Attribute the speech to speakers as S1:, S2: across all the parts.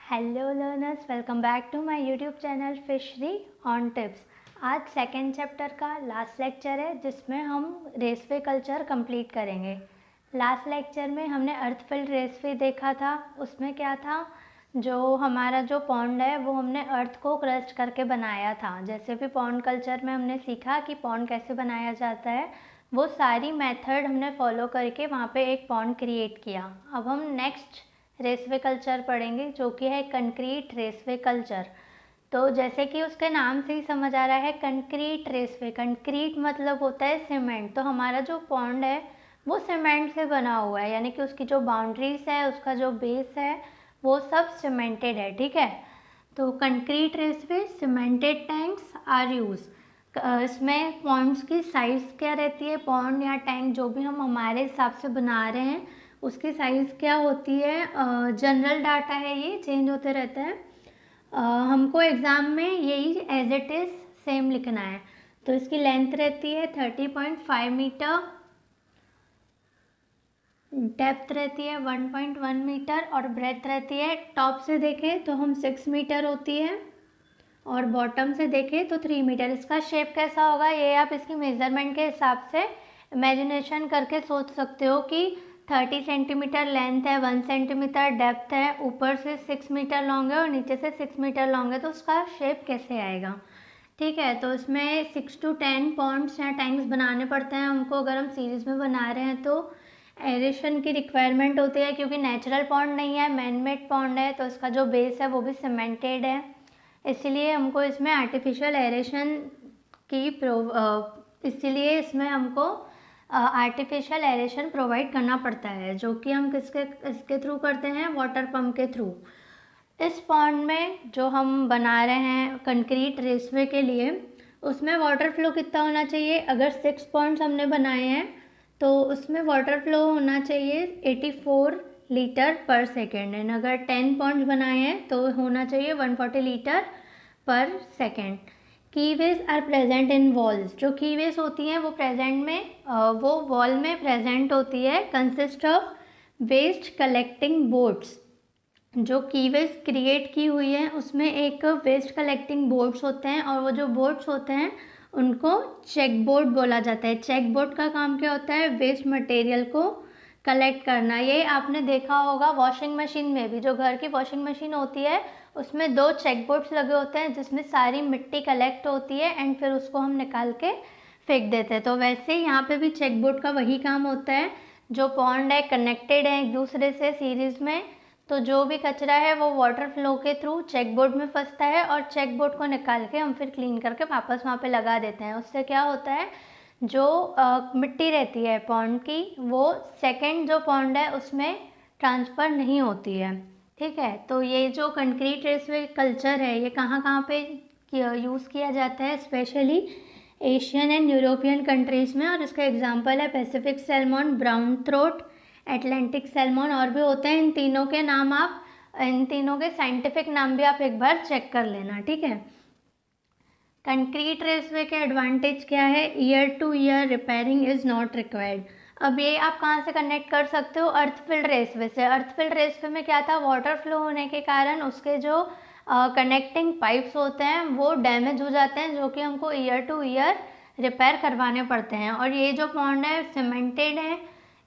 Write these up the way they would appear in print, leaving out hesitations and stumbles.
S1: Hello learners, welcome back to my YouTube channel fishery on tips. आज second chapter का last lecture है जिसमें हम रेसवे कल्चर कंप्लीट करेंगे। लास्ट लेक्चर में हमने अर्थ फिल्ड रेसवे देखा था। उसमें क्या था, जो हमारा जो पॉन्ड है वो हमने अर्थ को क्रस्ट करके बनाया था। जैसे भी पॉन्ड कल्चर में हमने सीखा कि पॉन्ड कैसे बनाया जाता है, वो सारी मेथड हमने फॉलो करके वहाँ पे एक पॉन्ड क्रिएट किया। अब हम नेक्स्ट रेसवे कल्चर पढ़ेंगे जो कि है कंक्रीट रेसवे कल्चर। तो जैसे कि उसके नाम से ही समझ आ रहा है, कंक्रीट रेसवे, कंक्रीट मतलब होता है सीमेंट। तो हमारा जो पॉन्ड है वो सीमेंट से बना हुआ है, यानी कि उसकी जो बाउंड्रीज है, उसका जो बेस है, वो सब सीमेंटेड है। ठीक है, तो concrete raceway cemented tanks are use. इसमें पॉन्ड्स की साइज़ क्या रहती है, पॉन्ड या टैंक जो भी हम हमारे हिसाब से बना रहे हैं उसकी साइज़ क्या होती है। जनरल डाटा है, ये चेंज होते रहता है। हमको एग्ज़ाम में यही एज इट इज़ सेम लिखना है। तो इसकी लेंथ रहती है 30.5 मीटर, डेप्थ रहती है 1.1 मीटर और ब्रेथ रहती है, टॉप से देखें तो हम 6 मीटर होती है और बॉटम से देखें तो 3 मीटर। इसका शेप कैसा होगा ये आप इसकी मेज़रमेंट के हिसाब से इमेजिनेशन करके सोच सकते हो कि 30 सेंटीमीटर लेंथ है, 1 सेंटीमीटर डेप्थ है, ऊपर से 6 मीटर लॉन्ग है और नीचे से 6 मीटर लॉन्ग है, तो उसका शेप कैसे आएगा। ठीक है, तो इसमें 6 to 10 पॉन्ड्स या टैंक्स बनाने पड़ते हैं हमको। अगर हम सीरीज़ में बना रहे हैं तो एरेशन की रिक्वायरमेंट होती है, क्योंकि नेचुरल पॉन्ड नहीं है, मैन मेड पॉन्ड है, तो इसका जो बेस है वो भी सीमेंटेड है, इसलिए हमको इसमें आर्टिफिशियल एरेशन की इसीलिए इसमें हमको आर्टिफिशियल एरेशन प्रोवाइड करना पड़ता है, जो कि हम इसके थ्रू करते हैं, वाटर पंप के थ्रू। इस पॉन्ड में जो हम बना रहे हैं कंक्रीट रेसवे के लिए, उसमें वाटर फ्लो कितना होना चाहिए। अगर 6 पॉन्ड्स हमने बनाए हैं तो उसमें वाटर फ्लो होना चाहिए 84 लीटर पर सेकेंड, एंड अगर 10 पॉन्ड्स बनाए हैं तो होना चाहिए 140 लीटर पर second. Keyways are present in walls. जो कीवेज होती हैं वो प्रेजेंट में वो वॉल में प्रेजेंट होती है। Consist of waste collecting boats. जो कीवेज क्रिएट की हुई है उसमें एक वेस्ट कलेक्टिंग बोट्स होते हैं, और वो जो बोट्स होते हैं उनको चेक बोट बोला जाता है। चेक बोट का काम क्या होता है, वेस्ट मटेरियल को कलेक्ट करना। ये आपने देखा होगा वॉशिंग मशीन में भी, जो घर की वॉशिंग मशीन होती है उसमें 2 चेक बोट्स लगे होते हैं जिसमें सारी मिट्टी कलेक्ट होती है एंड फिर उसको हम निकाल के फेंक देते हैं। तो वैसे ही यहाँ पे भी चेक बोट का वही काम होता है। जो पॉन्ड है कनेक्टेड है एक दूसरे से सीरीज में, तो जो भी कचरा है वो वाटर फ्लो के थ्रू चेक बोट में फंसता है और चेक बोट को निकाल के हम फिर क्लीन करके वापस वहाँ पे लगा देते हैं। उससे क्या होता है, जो मिट्टी रहती है पॉन्ड की, वो सेकंड जो पॉन्ड है उसमें ट्रांसफ़र नहीं होती है। ठीक है, तो ये जो कंक्रीट रेसवे कल्चर है ये कहाँ कहाँ पे यूज़ किया जाता है, specially Asian and European countries में। और इसका एग्जांपल है Pacific salmon, brown throat, Atlantic salmon, और भी होते हैं। इन तीनों के नाम आप, इन तीनों के साइंटिफिक नाम भी आप एक बार चेक कर लेना। ठीक है, कंक्रीट रेसवे के एडवांटेज क्या है, year two year repairing is not required. अब ये आप कहाँ से कनेक्ट कर सकते हो, अर्थफिल्ड रेसवे से। अर्थफिल्ड रेसवे में क्या था, वाटर फ्लो होने के कारण उसके जो कनेक्टिंग पाइप्स होते हैं वो डैमेज हो जाते हैं, जो कि हमको ईयर टू ईयर रिपेयर करवाने पड़ते हैं। और ये जो पॉन्ड है सीमेंटेड है,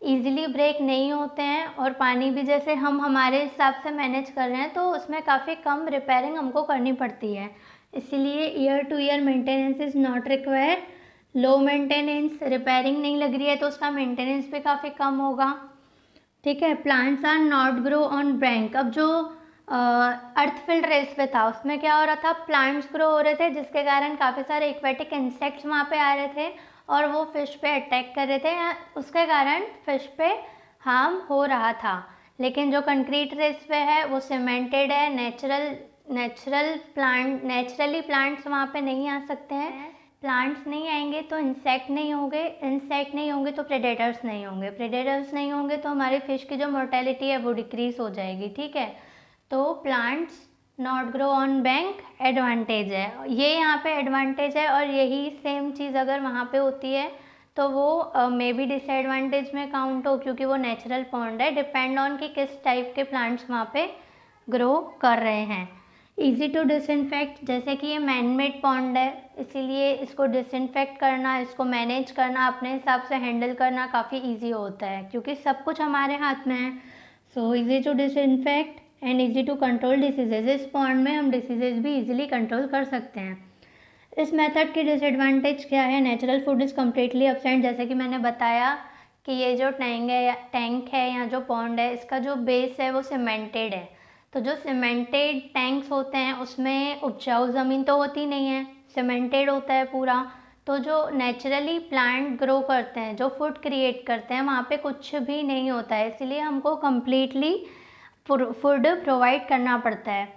S1: ईजिली ब्रेक नहीं होते हैं, और पानी भी जैसे हम हमारे हिसाब से मैनेज कर रहे हैं तो उसमें काफ़ी कम रिपेयरिंग हमको करनी पड़ती है, इसलिए year two year maintenance is not required. Low maintenance, repairing नहीं लग रही है तो उसका मेंटेनेंस भी काफ़ी कम होगा। ठीक है, plants are not grow on bank. अब जो अर्थफिल्ड रेसवे था उसमें क्या हो रहा था, प्लांट्स ग्रो हो रहे थे जिसके कारण काफ़ी सारे एक्वेटिक इंसेक्ट्स वहाँ पे आ रहे थे और वो फिश पे अटैक कर रहे थे, उसके कारण फिश पे हार्म हो रहा था। लेकिन जो कंक्रीट रेसवे है वो सीमेंटेड है, नेचुरली प्लांट्स वहाँ पे नहीं आ सकते हैं। प्लांट्स नहीं आएंगे तो इंसेक्ट नहीं होंगे तो प्रेडेटर्स नहीं होंगे तो हमारे फिश की जो मोर्टेलिटी है वो डिक्रीज हो जाएगी। ठीक है, तो plants not grow on bank advantage है, ये यहाँ पे एडवांटेज है। और यही सेम चीज़ अगर वहाँ पे होती है तो वो मे बी डिसएडवांटेज में काउंट हो, क्योंकि वो नेचुरल पॉन्ड है। डिपेंड ऑन कि किस टाइप के प्लांट्स वहाँ पे ग्रो कर रहे हैं। ईजी टू डिसइंफेक्ट, जैसे कि ये मैन मेड पॉन्ड है, इसीलिए इसको डिसइंफेक्ट करना, इसको मैनेज करना, अपने हिसाब से हैंडल करना काफ़ी ईजी होता है क्योंकि सब कुछ हमारे हाथ में है। So easy to disinfect and easy to control diseases. इस पॉन्ड में हम डिसीजेज भी ईजिली कंट्रोल कर सकते हैं। इस मेथड की डिसएडवांटेज क्या है? Natural food is completely absent. जैसे कि मैंने बताया कि ये जो टैंक है या जो पॉन्ड है, इसका जो बेस है वो सीमेंटेड है। तो जो सीमेंटेड टैंक्स होते हैं उसमें उपजाऊ ज़मीन तो होती नहीं है, सीमेंटेड होता है पूरा। तो जो नेचुरली प्लांट ग्रो करते हैं, जो फूड क्रिएट करते हैं, वहाँ पे कुछ भी नहीं होता है, इसीलिए हमको कम्प्लीटली फूड प्रोवाइड करना पड़ता है।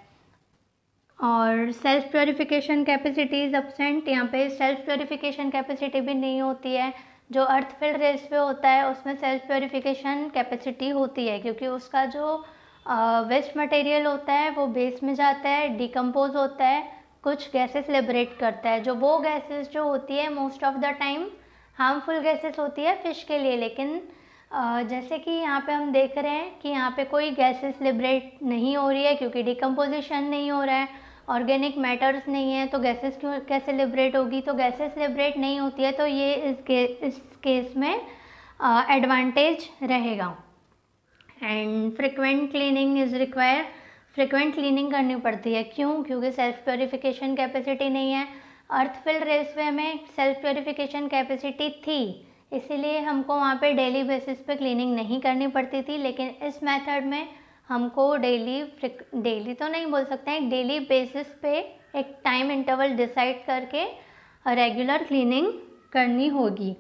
S1: और self purification capacity is absent. यहाँ पे सेल्फ प्योरीफिकेशन कैपेसिटी भी नहीं होती है। जो अर्थ फिल्ड रेसवे होता है उसमें सेल्फ प्योरीफिकेशन कैपेसिटी होती है क्योंकि उसका जो वेस्ट मटेरियल होता है वो बेस में जाता है, डिकम्पोज होता है, कुछ गैसेस लिबरेट करता है। जो वो गैसेस जो होती है most of the time harmful gases होती है फिश के लिए, लेकिन जैसे कि यहाँ पे हम देख रहे हैं कि यहाँ पे कोई गैसेस लिबरेट नहीं हो रही है क्योंकि डिकम्पोजिशन नहीं हो रहा है, ऑर्गेनिक मैटर्स नहीं है, तो गैसेस क्यों कैसे लिबरेट होगी? तो गैसेस लिबरेट नहीं होती है, तो ये इस केस में एडवांटेज रहेगा। And frequent cleaning is require. Frequent cleaning करनी पड़ती है, क्यों? क्योंकि सेल्फ प्योरीफिकेशन कैपेसिटी नहीं है। अर्थफिल्ड रेसवे में सेल्फ प्योरीफिकेशन कैपेसिटी थी, इसीलिए हमको वहाँ पे डेली बेसिस पे क्लीनिंग नहीं करनी पड़ती थी, लेकिन इस मेथड में हमको डेली तो नहीं बोल सकते हैं, डेली बेसिस पे एक टाइम इंटरवल डिसाइड करके रेगुलर क्लीनिंग करनी होगी।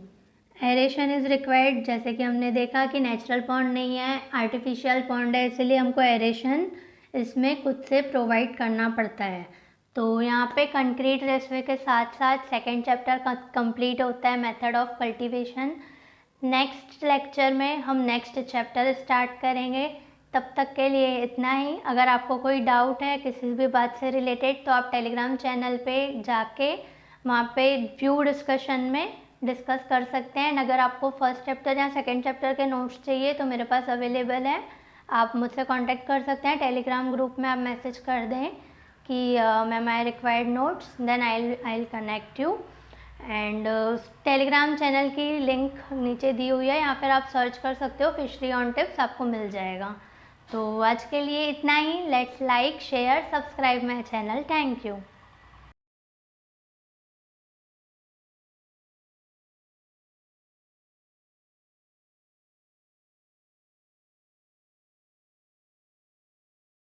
S1: Aeration is required. जैसे कि हमने देखा कि नेचुरल पॉन्ड नहीं है, आर्टिफिशियल पॉन्ड है, इसलिए हमको एरेशन इसमें खुद से प्रोवाइड करना पड़ता है। तो यहाँ पे कंक्रीट रेसवे के साथ साथ सेकेंड चैप्टर कंप्लीट होता है, method of cultivation. Next lecture में हम नेक्स्ट चैप्टर स्टार्ट करेंगे। तब तक के लिए इतना ही। अगर आपको कोई डाउट है किसी भी बात से रिलेटेड तो आप टेलीग्राम चैनल पे जाके वहाँ पे व्यू डिस्कशन में डिस्कस कर सकते हैं। अगर आपको फर्स्ट चैप्टर या सेकंड चैप्टर के नोट्स चाहिए तो मेरे पास अवेलेबल है, आप मुझसे कांटेक्ट कर सकते हैं। टेलीग्राम ग्रुप में आप मैसेज कर दें कि ma'am I required notes, then I will connect you. And telegram channel की लिंक नीचे दी हुई है, यहाँ पर आप सर्च कर सकते हो, फिशरी ऑन टिप्स आपको मिल जाएगा। तो आज के लिए इतना ही। Let's like, share, subscribe my channel. Thank you.